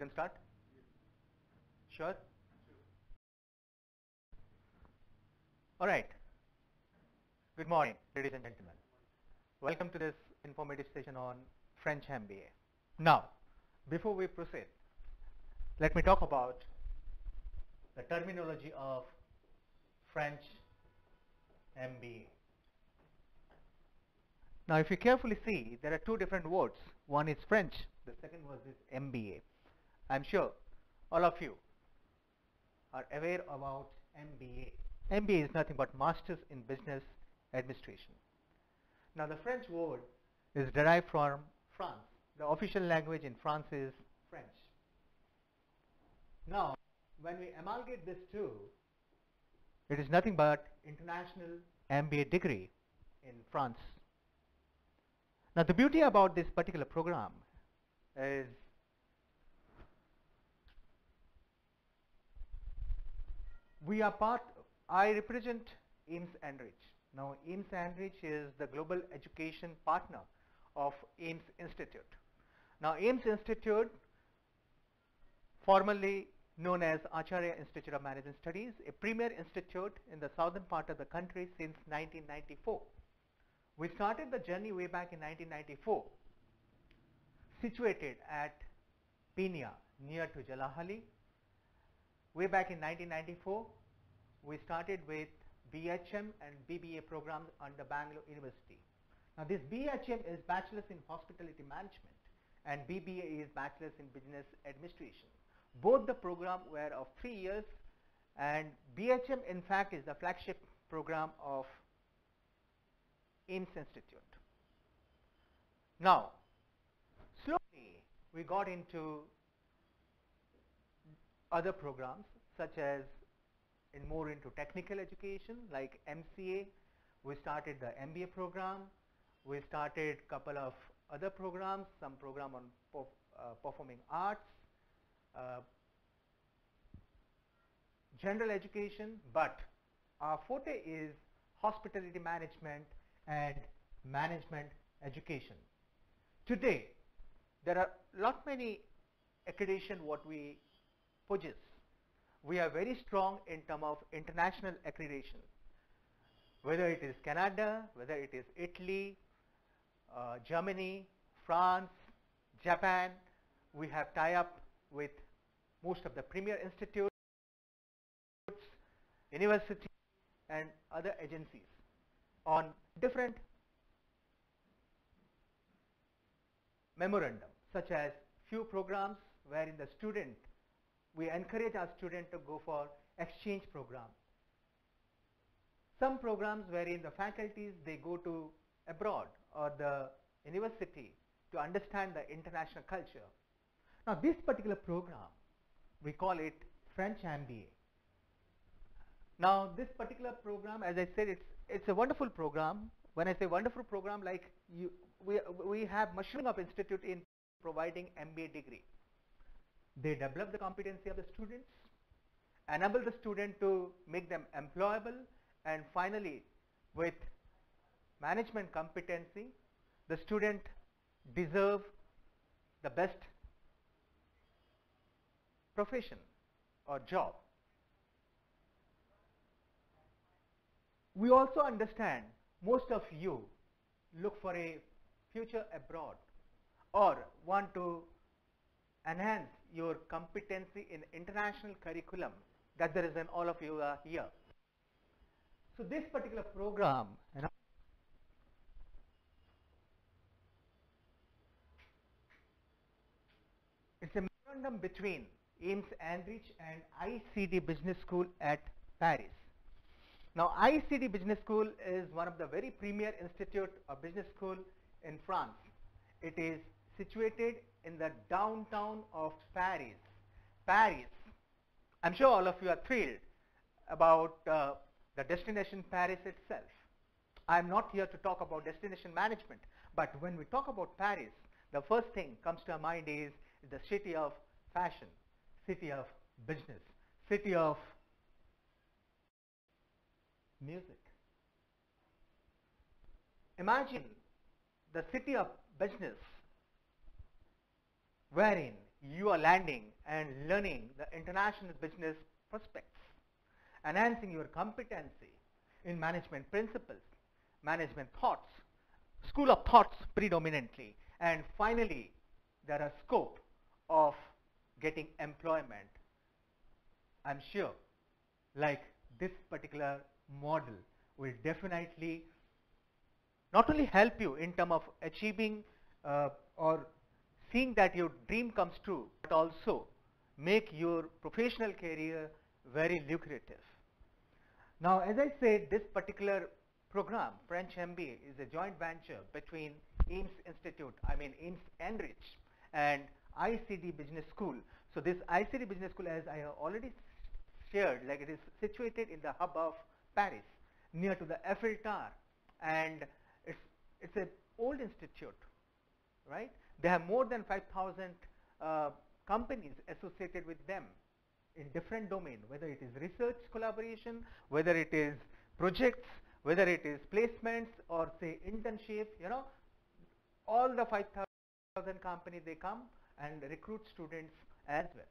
can start? Sure? All right. Good morning, ladies and gentlemen. Welcome to this informative session on French MBA. Now, before we proceed, let me talk about the terminology of French MBA. Now, if you carefully see, there are two different words. One is French, the second word is MBA. I'm sure all of you are aware about MBA. MBA is nothing but Masters in Business Administration. Now, the French word is derived from France. The official language in France is French. Now, when we amalgamate these two, it is nothing but International MBA degree in France. Now, the beauty about this particular program is I represent AIMSENRICH. Now, AIMSENRICH is the global education partner of AIMS Institute. Now, AIMS Institute, formerly known as Acharya Institute of Management Studies, a premier institute in the southern part of the country since 1994. We started the journey way back in 1994, situated at Pinia, near to Jalahali. Way back in 1994, we started with BHM and BBA programs under Bangalore University. Now, this BHM is Bachelor's in Hospitality Management and BBA is Bachelor's in Business Administration. Both the programs were of 3 years, and BHM in fact is the flagship program of AIMS Institute. Now, slowly we got into other programs such as more into technical education like MCA. We started the MBA program. We started a couple of other programs, some program on performing arts, general education, but our forte is hospitality management and management education. Today, there are many accreditation what we possess. We are very strong in terms of international accreditation, whether it is Canada, whether it is Italy, Germany, France, Japan. We have tie-up with most of the premier institutes, universities, and other agencies on different memorandum, such as few programs wherein the student, we encourage our student to go for exchange program. Some programs wherein the faculties, they go to abroad or the university to understand the international culture. Now, this particular program, we call it French MBA. Now, this particular program, as I said, it's a wonderful program. When I say wonderful program, like we have mushrooming of institute in providing MBA degree. They develop the competency of the students, enable the student to make them employable, and finally, with management competency, the student deserve the best profession or job. We also understand most of you look for a future abroad or want to enhance your competency in international curriculum. That's the reason all of you are here. So this particular program, it's a memorandum between AIMSENRICH and ICD Business School at Paris. Now, ICD Business School is one of the very premier institute of business school in France. It is situated in the downtown of Paris. Paris. I'm sure all of you are thrilled about the destination Paris itself. I'm not here to talk about destination management, but when we talk about Paris, the first thing comes to our mind is the city of fashion, city of business, city of music. Imagine the city of business wherein you are landing and learning the international business prospects, enhancing your competency in management principles, management thoughts, school of thoughts predominantly, and finally, there are scope of getting employment. I'm sure, like this particular model will definitely not only help you in terms of achieving or seeing that your dream comes true, but also make your professional career very lucrative. Now, as I said, this particular program, French MBA, is a joint venture between AIMSENRICH and ICD Business School. So this ICD Business School, as I have already shared, like it is situated in the hub of Paris, near to the Eiffel Tower, and it's an old institute, right? They have more than 5,000 companies associated with them in different domains, whether it is research collaboration, whether it is projects, whether it is placements or say internship, all the 5,000 companies, they come and recruit students as well.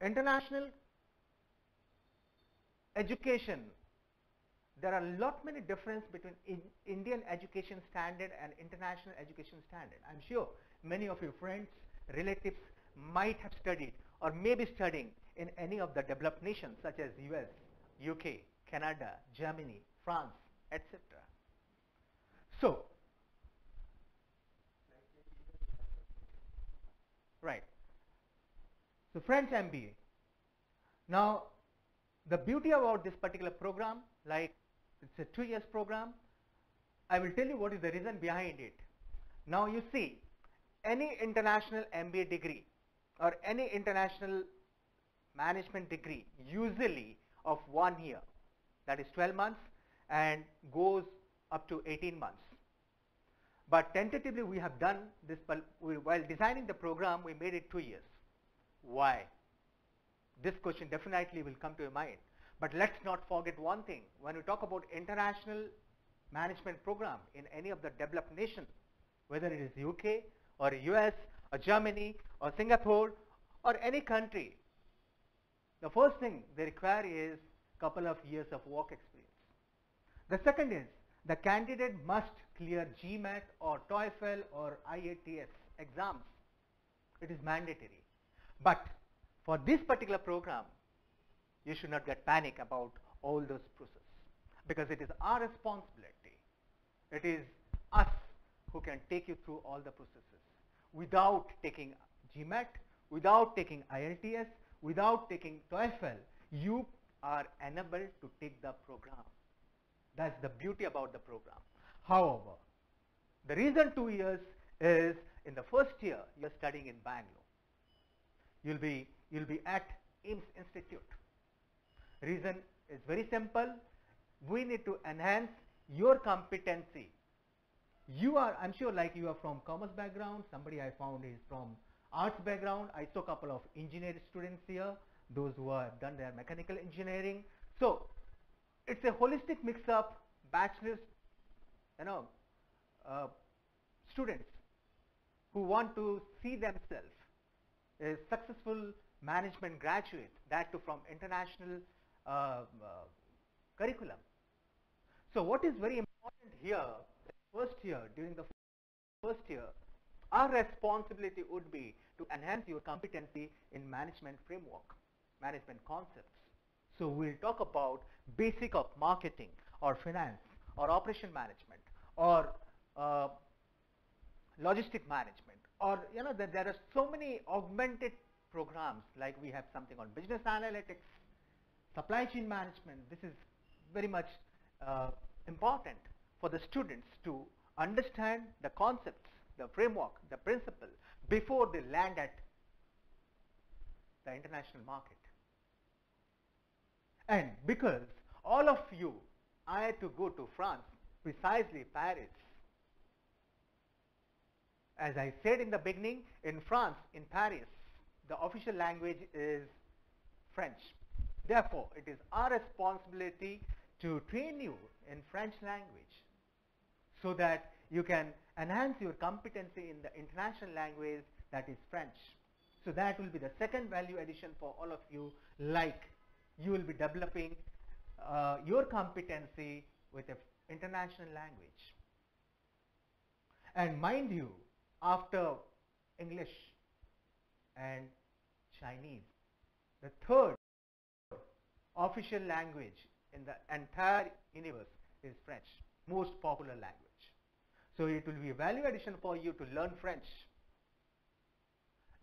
International education, there are a lot many difference between Indian education standard and international education standard. I'm sure many of your friends, relatives might have studied or may be studying in any of the developed nations such as US, UK, Canada, Germany, France, etc. So, right. So French MBA. Now, the beauty about this particular program, like it's a 2 years program, I will tell you what is the reason behind it. Now you see, any international MBA degree or any international management degree usually of 1 year, that is 12 months and goes up to 18 months. But tentatively we have done this, while designing the program we made it 2 years. Why? This question definitely will come to your mind. But let's not forget one thing. When we talk about international management program in any of the developed nations, whether it is UK or US or Germany or Singapore or any country, the first thing they require is a couple of years of work experience. The second is the candidate must clear GMAT or TOEFL or IELTS exams. It is mandatory. But for this particular program, you should not get panic about all those processes, because it is our responsibility. It is us who can take you through all the processes. Without taking GMAT, without taking IELTS, without taking TOEFL, you are unable to take the program. That's the beauty about the program. However, the reason 2 years is in the first year you're studying in Bangalore. You'll be at AIMS Institute. Reason is very simple. We need to enhance your competency. You are, I'm sure, like you are from commerce background. Somebody I found is from arts background. I saw a couple of engineering students here, those who have done their mechanical engineering. So it's a holistic mix-up, bachelor's, students who want to see themselves as successful management graduate, that too from international curriculum. So what is very important here, first year, during the first year, our responsibility would be to enhance your competency in management framework, management concepts. So we'll talk about basic of marketing or finance or operation management or logistic management, or there are so many augmented programs, like we have something on business analytics, supply chain management. This is very much important for the students to understand the concepts, the framework, the principle before they land at the international market. And because all of you, I had to go to France, precisely Paris. As I said in the beginning, in France, in Paris, the official language is French. Therefore, it is our responsibility to train you in French language so that you can enhance your competency in the international language that is French. So that will be the second value addition for all of you, like you will be developing your competency with an international language. And mind you, after English and Chinese, the third official language in the entire universe is French, most popular language. So it will be a value addition for you to learn French.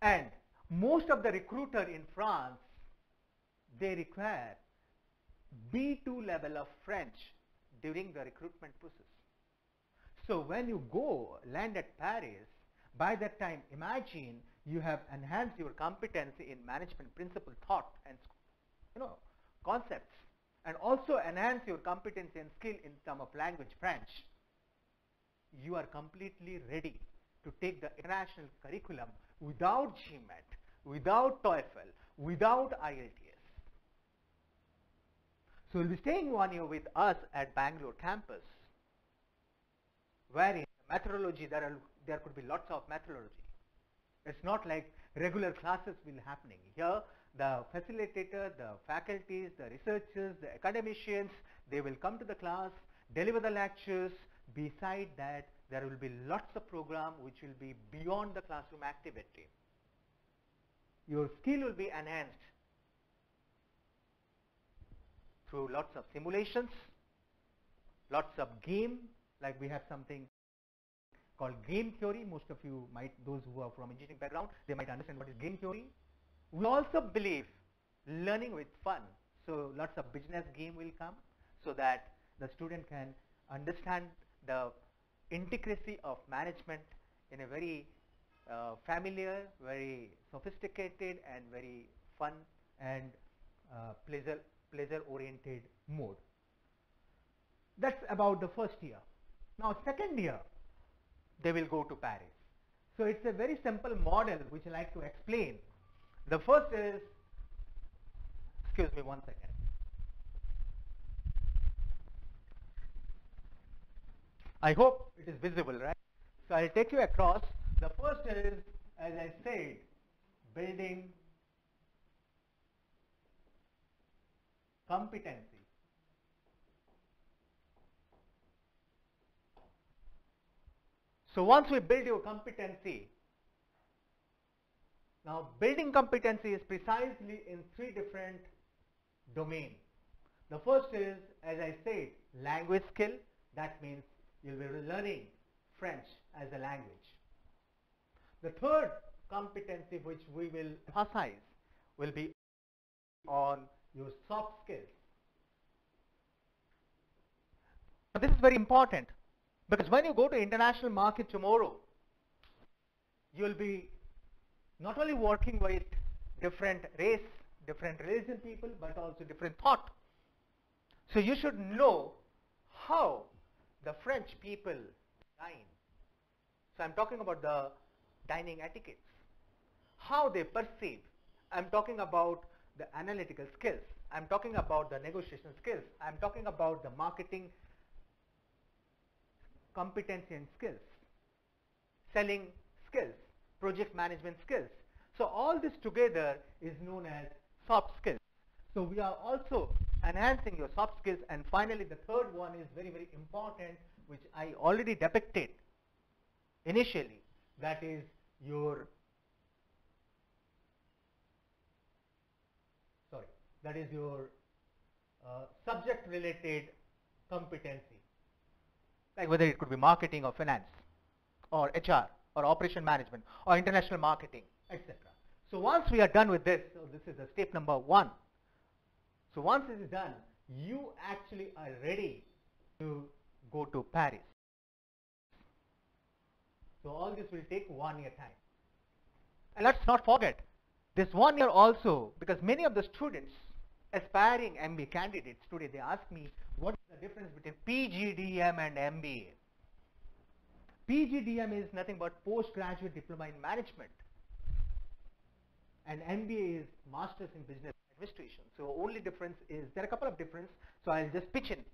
And most of the recruiter in France, they require B2 level of French during the recruitment process. So when you go land at Paris, by that time, imagine you have enhanced your competency in management principle, thought, and concepts, and also enhance your competency and skill in terms of language French. You are completely ready to take the international curriculum without GMAT, without TOEFL, without IELTS. So you'll be staying 1 year with us at Bangalore campus, where in methodology there could be lots of methodology. It's not like regular classes will be happening. Here, the facilitator, the faculties, the researchers, the academicians, they will come to the class, deliver the lectures. Beside that, there will be lots of program which will be beyond the classroom activity. Your skill will be enhanced through lots of simulations, lots of game, like we have something called game theory. Most of you might, those who are from engineering background, they might understand what is game theory. We also believe learning with fun. So lots of business game will come so that the student can understand the intricacy of management in a very familiar, very sophisticated, and very fun and pleasure-oriented mode. That's about the first year. Now, second year, they will go to Paris. So it's a very simple model which I like to explain. The first is, excuse me 1 second. I hope it is visible, right? So I'll take you across. The first is, as I said, building competency. So once we build your competency, now building competency is precisely in 3 different domains. The first is, as I said, language skill. That means you'll be learning French as a language. The third competency which we will emphasize will be on your soft skills. Now this is very important, because when you go to international market tomorrow, you'll be not only working with different race, different religion people, but also different thought. So you should know how the French people dine. So I'm talking about the dining etiquettes, how they perceive. I'm talking about the analytical skills. I'm talking about the negotiation skills. I'm talking about the marketing competency and skills, selling skills, project management skills. So all this together is known as soft skills. So we are also enhancing your soft skills. And finally, the third one is very, very important, which I already depicted initially. That is your subject-related competency, like whether it could be marketing or finance or HR or operation management or international marketing, etc. So once we are done with this, so this is the step number 1. So once this is done, you actually are ready to go to Paris. So all this will take 1 year time. And let's not forget, this 1 year also, because many of the students, aspiring MBA candidates today, they ask me, what is the difference between PGDM and MBA? PGDM is nothing but postgraduate diploma in management, and MBA is Masters in Business Administration. So only difference is, there are a couple of differences, so I'll just pitch in.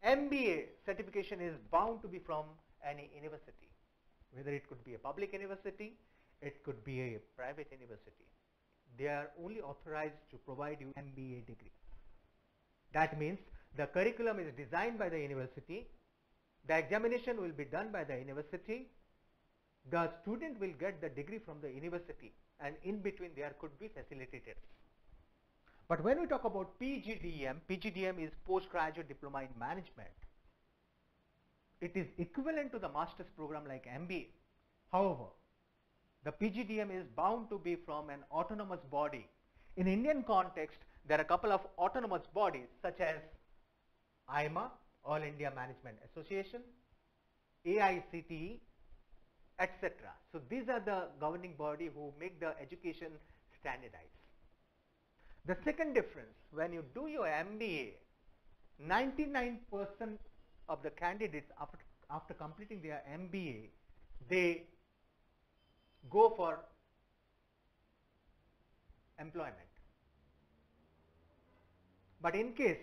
MBA certification is bound to be from any university, whether it could be a public university, it could be a private university. They are only authorized to provide you MBA degree. That means the curriculum is designed by the university, the examination will be done by the university, the student will get the degree from the university, and in between there could be facilitators. But when we talk about PGDM, PGDM is Postgraduate Diploma in Management. It is equivalent to the master's program like MBA. However, the PGDM is bound to be from an autonomous body. In Indian context, there are a couple of autonomous bodies such as AIMA, All India Management Association, AICTE, etc. So these are the governing body who make the education standardized. The second difference, when you do your MBA, 99% of the candidates after completing their MBA, they go for employment. But in case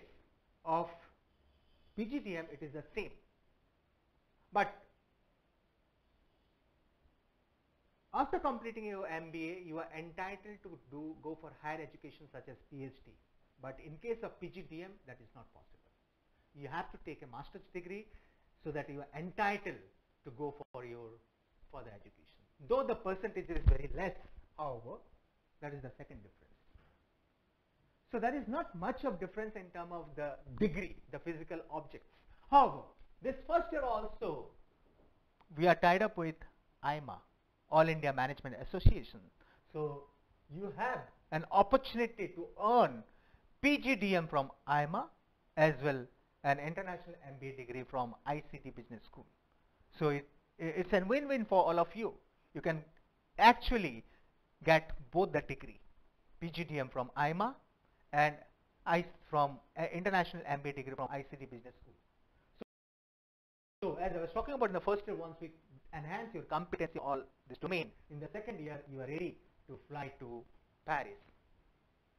of PGDM, it is the same. But after completing your MBA, you are entitled to go for higher education such as PhD. But in case of PGDM, that is not possible. You have to take a master's degree so that you are entitled to go for your further education. Though the percentage is very less, however, that is the second difference. So there is not much of difference in terms of the degree, the physical objects. However, this first year also, we are tied up with AIMA, All India Management Association. So you have an opportunity to earn PGDM from AIMA as well an international MBA degree from ICT Business School. So it's a win-win for all of you. You can actually get both the degree, PGDM from AIMA and from international MBA degree from ICT Business School. So as I was talking about in the first year, once we enhance your competency in all this domain, in the second year you are ready to fly to Paris.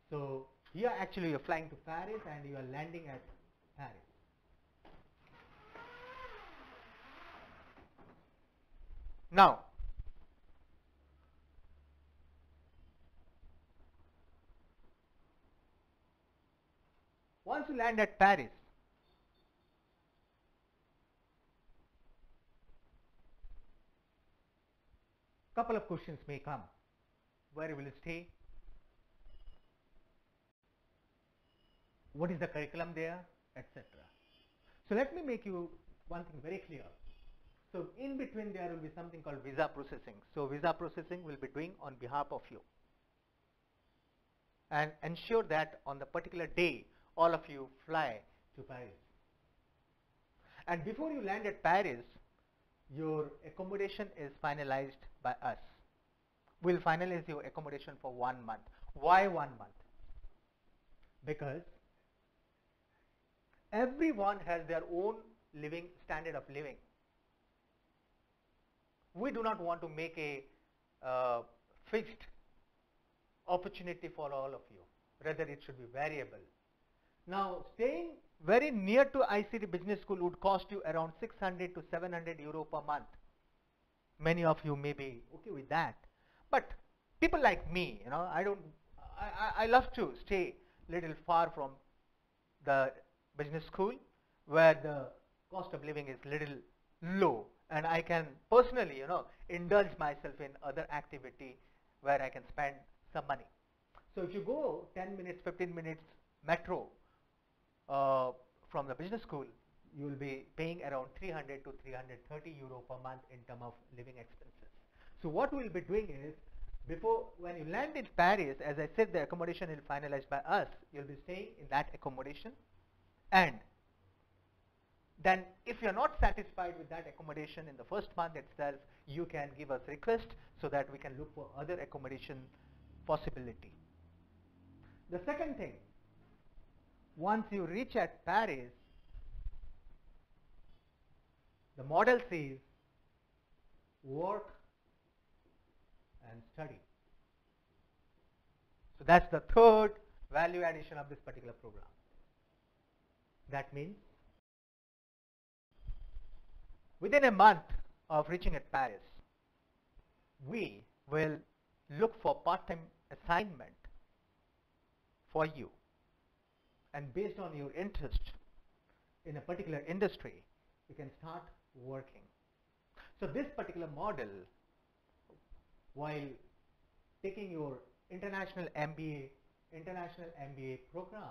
So here actually you are flying to Paris and you are landing at Paris. Now, once you land at Paris, couple of questions may come. Where will you stay? What is the curriculum there, etc. So let me make you one thing very clear. So in between there will be something called visa processing. So visa processing will be doing on behalf of you. And ensure that on the particular day, all of you fly to Paris. And before you land at Paris, your accommodation is finalized by us. We'll finalize your accommodation for 1 month. Why 1 month? Because everyone has their own standard of living. We do not want to make a fixed opportunity for all of you. Rather, it should be variable. Now, staying very near to ICT Business School would cost you around 600 to 700 euro per month. Many of you may be okay with that. But people like me, I love to stay little far from the business school where the cost of living is little low, and I can personally, indulge myself in other activity where I can spend some money. So if you go 10 minutes, 15 minutes metro from the business school, you will be paying around 300 to 330 euro per month in terms of living expenses. So what we will be doing is, when you land in Paris, as I said, the accommodation is finalized by us. You'll be staying in that accommodation, and then if you're not satisfied with that accommodation in the first month itself, you can give us request so that we can look for other accommodation possibility. The second thing, once you reach at Paris, the model says work and study. So that's the third value addition of this particular program. That means within a month of reaching at Paris, we will look for part-time assignment for you, and based on your interest in a particular industry, you can start working. So this particular model, while taking your international MBA program,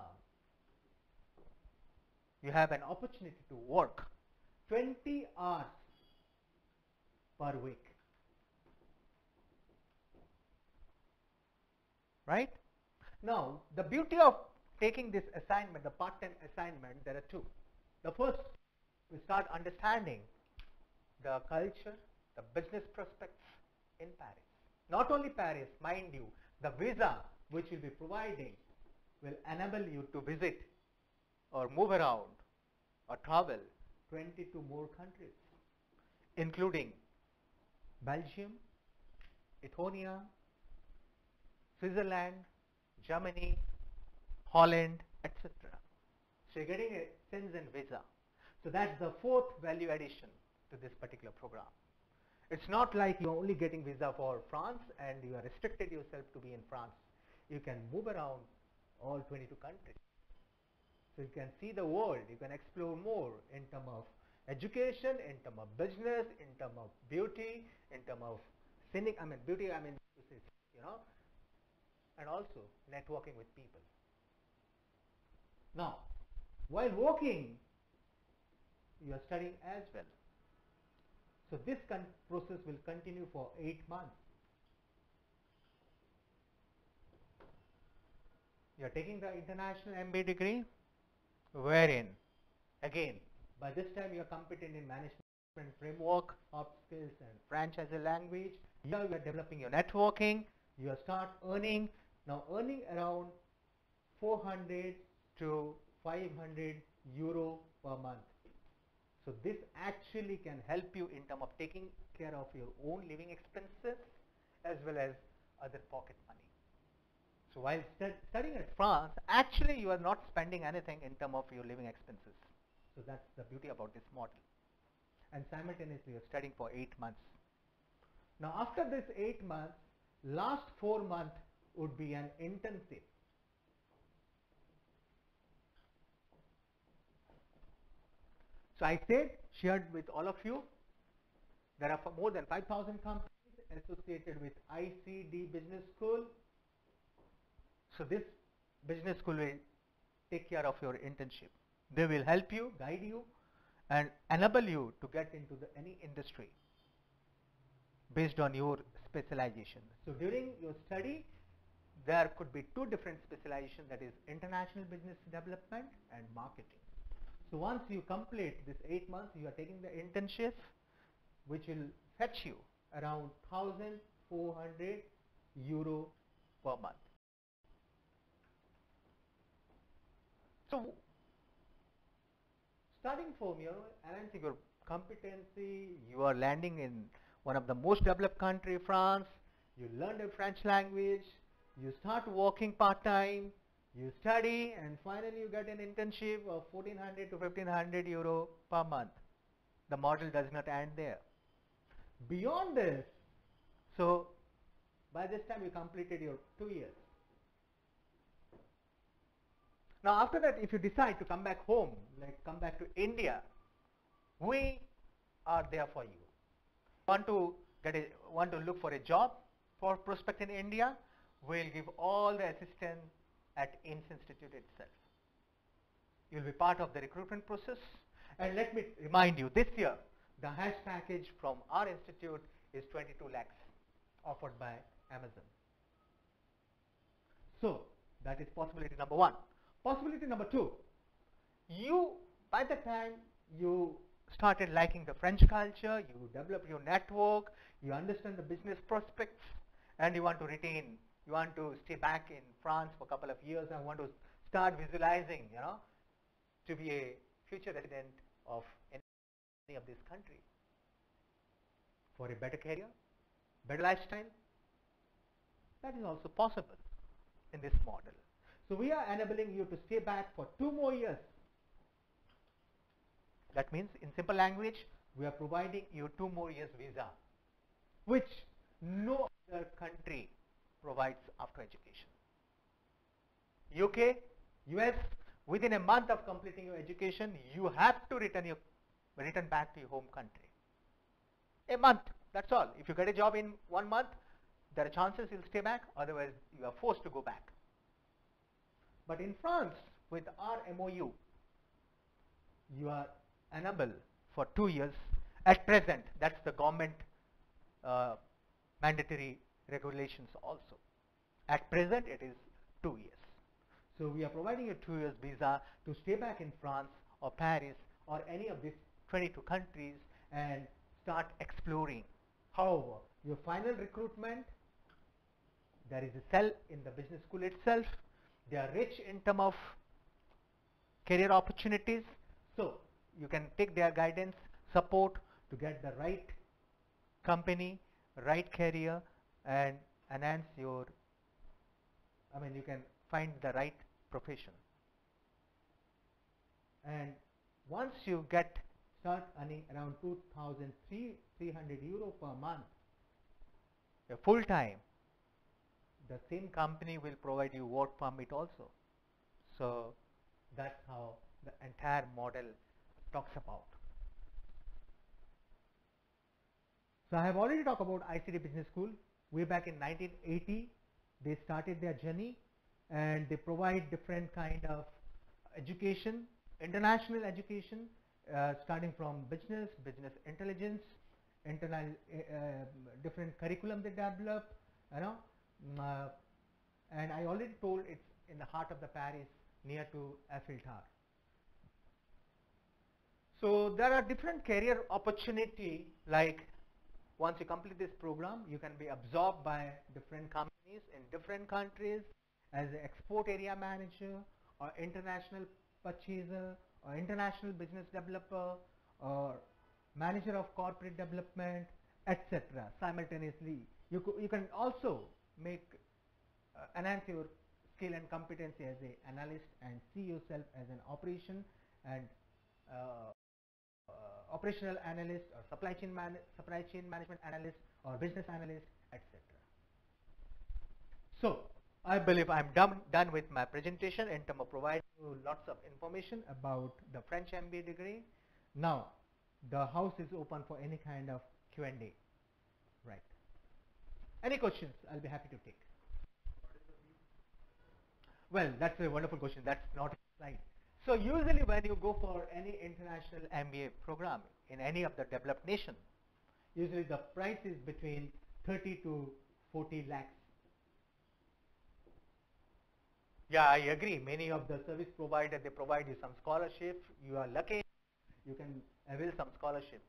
you have an opportunity to work 20 hours per week. Right? Now, the beauty of taking this assignment, the part-time assignment, there are two. The first, we start understanding the culture, the business prospects in Paris. Not only Paris, mind you, the visa which will be providing will enable you to visit or move around or travel 22 more countries, including Belgium, Estonia, Switzerland, Germany, Holland, etc. So you're getting a Shenzhen visa. So that's the fourth value addition to this particular program. It's not like you're only getting visa for France and you are restricted yourself to be in France. You can move around all 22 countries. So you can see the world, you can explore more in terms of education, in terms of business, in terms of beauty, in terms of beauty, and also networking with people. Now, while working, you are studying as well. So this process will continue for 8 months. You are taking the international MBA degree, wherein, again, by this time you are competent in management framework, soft skills, and French as a language. Here you are developing your networking. You start earning. Now earning around 400 to 500 euro per month. So this actually can help you in terms of taking care of your own living expenses as well as other pocket money. So while studying at France, actually you are not spending anything in terms of your living expenses. So that's the beauty about this model. And simultaneously you're studying for 8 months. Now after this 8 months, last 4 months would be an internship. So I shared with all of you, there are more than 5,000 companies associated with ICD Business School. So this business school will take care of your internship. They will help you, guide you, and enable you to get into any industry based on your specialization. So during your study, there could be 2 different specializations, that is international business development and marketing. So once you complete this 8 months, you are taking the internship, which will fetch you around 1,400 euro per month. So starting from enhancing your competency, you are landing in one of the most developed country, France. You learn the French language. You start working part-time. You study, and finally you get an internship of 1,400 to 1,500 euro per month. The model does not end there. Beyond this, so by this time you completed your 2 years. Now after that, if you decide to come back home, like come back to India, we are there for you. Want to look for a job for prospect in India? We'll give all the assistance at AIMS Institute itself. You'll be part of the recruitment process. And let me remind you, this year, the hash package from our institute is 22 lakhs offered by Amazon. So that is possibility number 1. Possibility number 2, by the time you started liking the French culture, you develop your network, you understand the business prospects, and you want to stay back in France for a couple of years and want to start visualizing, to be a future resident of any of this country for a better career, better lifestyle. That is also possible in this model. So we are enabling you to stay back for 2 more years. That means, in simple language, we are providing you 2 more years visa, which no other country provides after education. UK, US, within a month of completing your education, you have to return back to your home country. A month, that's all. If you get a job in 1 month, there are chances you'll stay back, otherwise you are forced to go back. But in France, with our MOU, you are unable for 2 years. At present, that's the government mandatory regulations also. At present, it is 2 years. So we are providing a 2 years visa to stay back in France or Paris or any of these 22 countries and start exploring. However, your final recruitment, there is a cell in the business school itself. They are rich in terms of career opportunities. So you can take their guidance, support to get the right company, right career, and enhance your, you can find the right profession. And once you start earning around 2,300 euro per month, full time, the same company will provide you work permit also. So that's how the entire model talks about. So I have already talked about ICT Business School. Way back in 1980, they started their journey, and they provide different kind of education, international education, starting from business intelligence, different curriculum they develop, and I already told it's in the heart of the Paris, near to Eiffel Tower. So there are different career opportunity, like once you complete this program, you can be absorbed by different companies in different countries as an export area manager or international purchaser or international business developer or manager of corporate development, etc. Simultaneously, you can also enhance your skill and competency as an analyst and see yourself as an operational analyst or supply chain management analyst or business analyst, etc. So I believe I'm done with my presentation in terms of providing you lots of information about the French MBA degree. Now the house is open for any kind of Q&A. Right. Any questions? I'll be happy to take. Well, that's a wonderful question. That's not a slide. So usually when you go for any international MBA program in any of the developed nation, usually the price is between 30 to 40 lakhs. Yeah, I agree. Many of the service providers, they provide you some scholarship. You are lucky, you can avail some scholarship,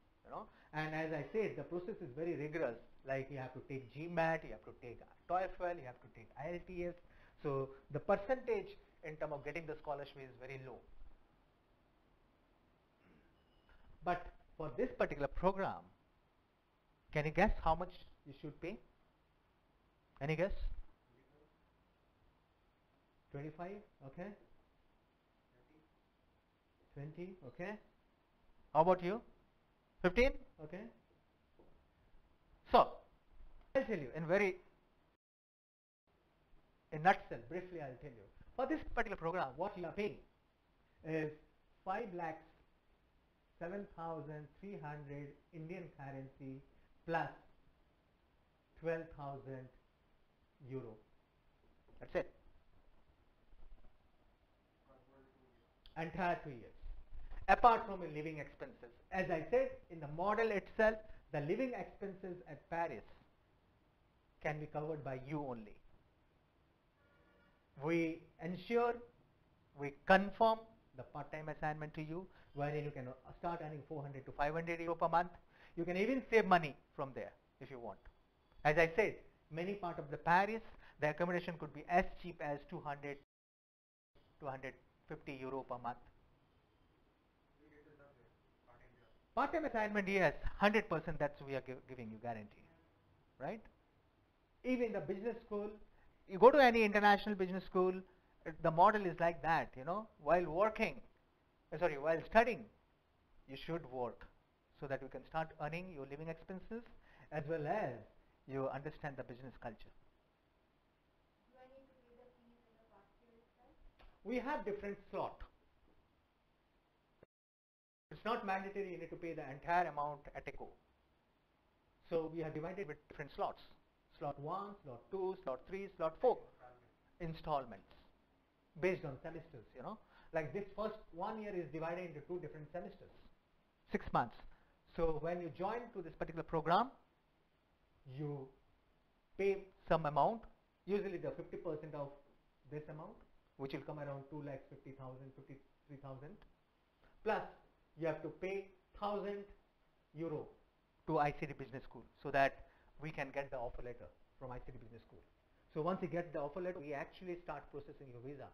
And as I said, the process is very rigorous. Like you have to take GMAT, you have to take TOEFL, you have to take IELTS. So the percentage in terms of getting the scholarship is very low. But for this particular program, can you guess how much you should pay? Any guess? 25, okay. 20, okay. How about you? 15, okay. So I'll tell you in nutshell, briefly I'll tell you. For this particular program, what you are paying is 5,07,300 Indian currency plus 12,000 euro. That's it. Entire 2 years. Apart from the living expenses. As I said, in the model itself, the living expenses at Paris can be covered by you only. We ensure, we confirm the part-time assignment to you, wherein you can start earning 400 to 500 euro per month. You can even save money from there if you want. As I said, many parts of the Paris, the accommodation could be as cheap as 200, 250 euro per month. Part-time assignment, yes, 100%, that's we are giving you guarantee, right? Even the business school, you go to any international business school, the model is like that, while studying, you should work so that you can start earning your living expenses, as well as you understand the business culture. Do I need to pay the fees in the first year itself? We have different slot. It's not mandatory you need to pay the entire amount at a go. So we have divided with different slots. Slot 1, slot 2, slot 3, slot 4. Installments. Based on semesters, you know. Like this first 1 year is divided into 2 different semesters. 6 months. So when you join to this particular program, you pay some amount, usually the 50% of this amount, which will come around 2,50,000, 53,000. Plus, you have to pay €1,000 to ICT Business School so that we can get the offer letter from ICT Business School. So once you get the offer letter, we actually start processing your visa,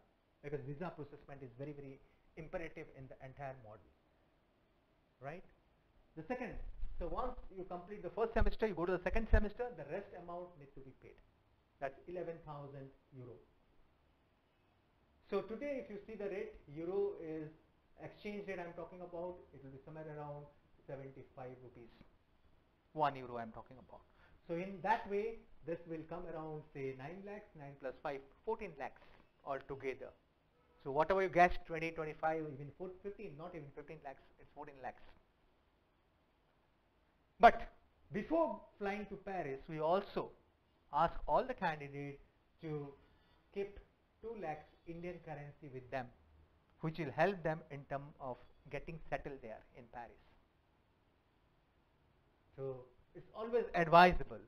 because visa processment is very, very imperative in the entire model, right? The second, so once you complete the first semester, you go to the second semester, the rest amount needs to be paid. That's €11,000. So today, if you see the rate, euro is exchange rate I'm talking about, it will be somewhere around 75 rupees. €1 I'm talking about. So in that way, this will come around, say, 9 lakhs, 9 plus 5, 14 lakhs altogether. So whatever you guessed, 20, 25, even 15, not even 15 lakhs, it's 14 lakhs. But before flying to Paris, we also ask all the candidates to keep 2 lakhs Indian currency with them, which will help them in terms of getting settled there in Paris. So it's always advisable.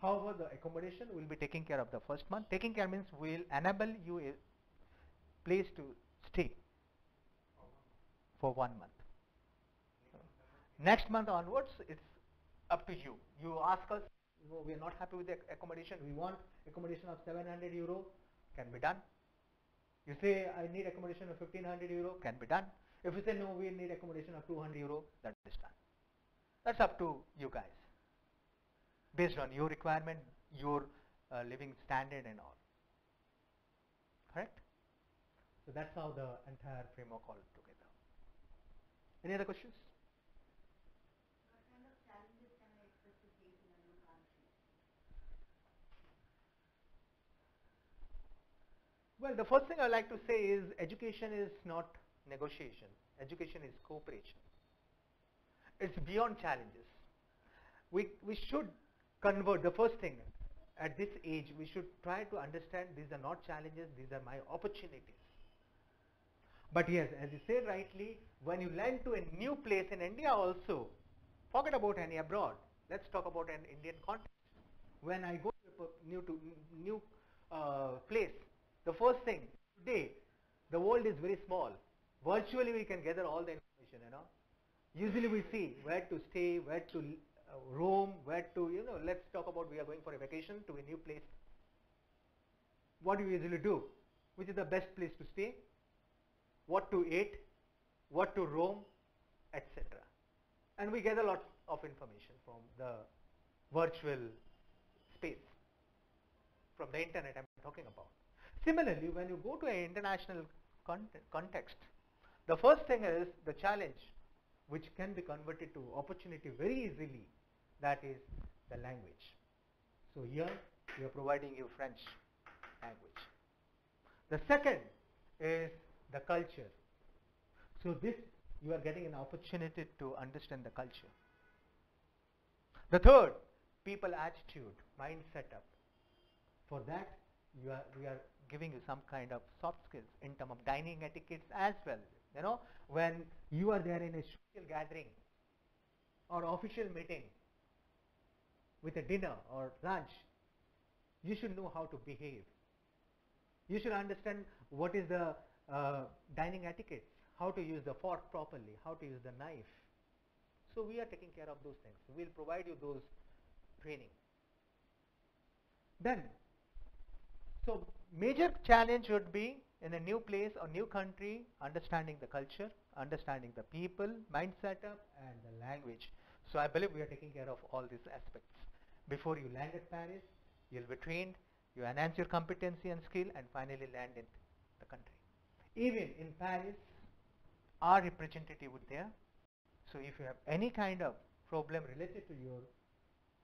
However, the accommodation will be taking care of the first month. Taking care means we'll enable you a place to stay for 1 month. Next month onwards, it's up to you. You ask us, no, we are not happy with the accommodation. We want accommodation of €700, can be done. You say, I need accommodation of €1,500, can be done. If you say, no, we need accommodation of €200, that is done. That's up to you guys, based on your requirement, your living standard and all. Correct? So that's how the entire framework all together. Any other questions? What kind of challenges can I expect to face in a new country? Well, the first thing I like to say is education is not negotiation. Education is cooperation. It's beyond challenges. We should convert, the first thing, at this age, we should try to understand these are not challenges, these are my opportunities. But yes, as you say rightly, when you land to a new place in India also, forget about any abroad. Let's talk about an Indian context. When I go to a new place, the first thing, today, the world is very small. Virtually we can gather all the information, you know. Usually we see where to stay, where to roam, where to, let's talk about we are going for a vacation to a new place. What do we usually do? Which is the best place to stay? What to eat? What to roam? Etc. And we gather lots of information from the virtual space, from the internet I'm talking about. Similarly, when you go to an international context, the first thing is the challenge, which can be converted to opportunity very easily, that is the language. So here we are providing you French language. The second is the culture. So this, you are getting an opportunity to understand the culture. The third, people attitude, mind setup. For that, we are giving you some kind of soft skills in terms of dining etiquettes as well. You know, when you are there in a social gathering or official meeting with a dinner or lunch, you should know how to behave. You should understand what is the dining etiquette, how to use the fork properly, how to use the knife. So we are taking care of those things. We'll provide you those training. Then, so major challenge would be in a new place or new country, understanding the culture, understanding the people, mind setup, and the language. So I believe we are taking care of all these aspects. Before you land at Paris, you'll be trained, you enhance your competency and skill, and finally land in the country. Even in Paris, our representative would there. So if you have any kind of problem related to your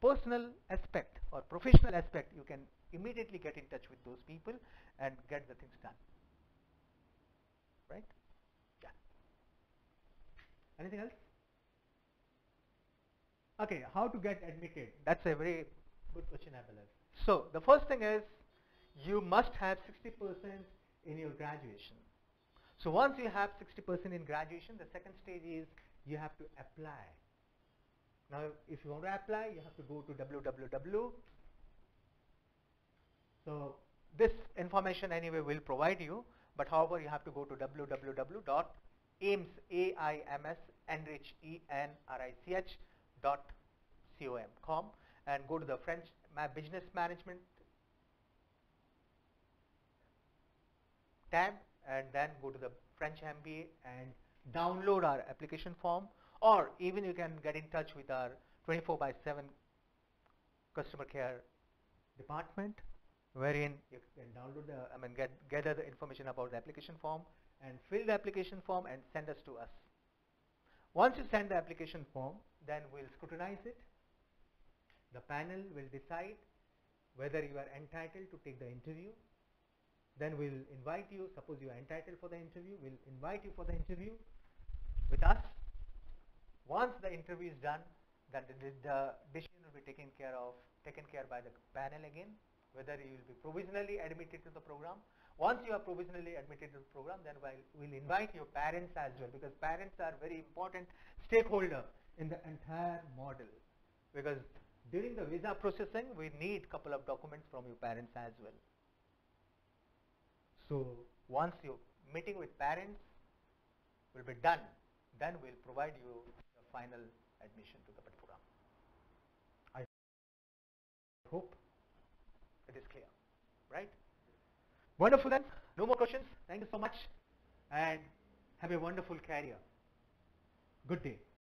personal aspect or professional aspect, you can immediately get in touch with those people and get the things done. Right? Yeah. Anything else? Okay, how to get admitted? That's a very good question, Abelard. So the first thing is you must have 60% in your graduation. So once you have 60% in graduation, the second stage is you have to apply. Now, if you want to apply, you have to go to www. So this information anyway will provide you, but however, you have to go to www.AIMSENRICH.com and go to the French Business Management tab, and then go to the French MBA and download our application form, or even you can get in touch with our 24/7 customer care department, wherein you can download gather the information about the application form and fill the application form and send us to us. Once you send the application form, then we'll scrutinize it. The panel will decide whether you are entitled to take the interview. Then we'll invite you, suppose you are entitled for the interview, we'll invite you for the interview with us. Once the interview is done, then the decision will be taken care by the panel again, whether you will be provisionally admitted to the program. Once you are provisionally admitted to the program, then we'll invite your parents as well, because parents are very important stakeholder in the entire model, because during the visa processing, we need couple of documents from your parents as well. So once your meeting with parents will be done, then we'll provide you the final admission to the program. I hope it is clear, right? Wonderful then. No more questions. Thank you so much and have a wonderful career. Good day.